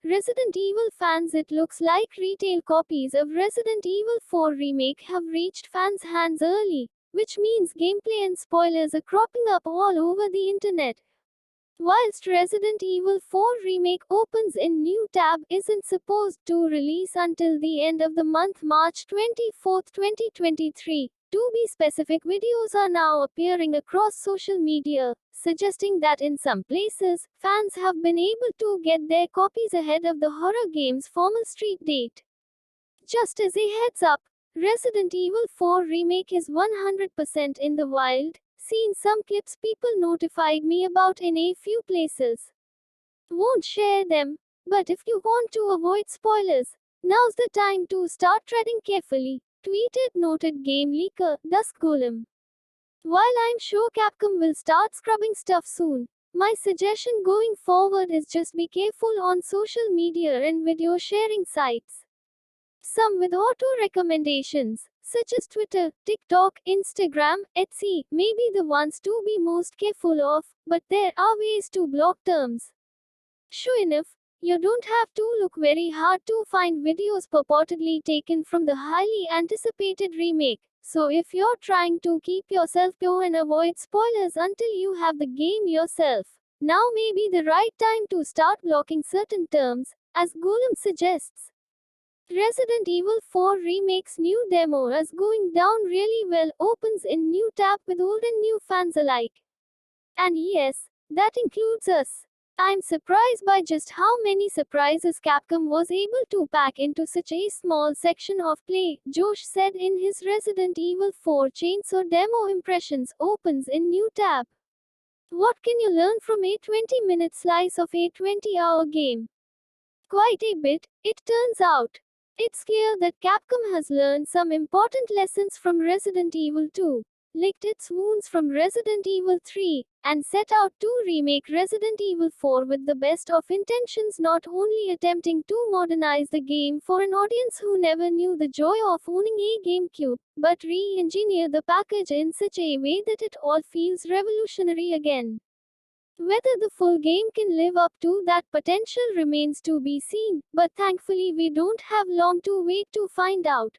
Resident Evil fans, it looks like retail copies of Resident Evil 4 Remake have reached fans' hands early, which means gameplay and spoilers are cropping up all over the internet. Whilst Resident Evil 4 Remake opens in new tab isn't supposed to release until the end of the month March 24, 2023. To be specific, videos are now appearing across social media, suggesting that in some places, fans have been able to get their copies ahead of the horror game's formal street date. Just as a heads up, Resident Evil 4 Remake is 100% in the wild. Seen some clips people notified me about in a few places. Won't share them, but if you want to avoid spoilers, now's the time to start treading carefully, tweeted noted game leaker, Dusk Golem. While I'm sure Capcom will start scrubbing stuff soon, my suggestion going forward is just be careful on social media and video sharing sites. Some with auto recommendations, such as Twitter, TikTok, Instagram, etc., may be the ones to be most careful of, but there are ways to block terms. Sure enough, you don't have to look very hard to find videos purportedly taken from the highly anticipated remake. So if you're trying to keep yourself pure and avoid spoilers until you have the game yourself, now may be the right time to start blocking certain terms, as Golem suggests. Resident Evil 4 Remake's new demo is going down really well, opens in new tab with old and new fans alike. And yes, that includes us. I'm surprised by just how many surprises Capcom was able to pack into such a small section of play, Josh said in his Resident Evil 4 Chainsaw demo impressions opens in new tab. What can you learn from a 20-minute slice of a 20-hour game? Quite a bit, it turns out. It's clear that Capcom has learned some important lessons from Resident Evil 2, licked its wounds from Resident Evil 3, and set out to remake Resident Evil 4 with the best of intentions, not only attempting to modernize the game for an audience who never knew the joy of owning a GameCube, but re-engineer the package in such a way that it all feels revolutionary again. Whether the full game can live up to that potential remains to be seen, but thankfully we don't have long to wait to find out.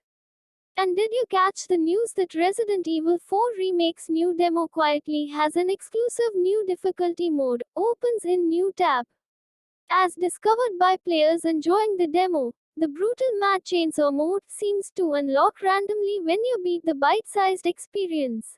And did you catch the news that Resident Evil 4 Remake's new demo quietly has an exclusive new difficulty mode, opens in new tab? As discovered by players enjoying the demo, the brutal Mad Chainsaw mode seems to unlock randomly when you beat the bite-sized experience.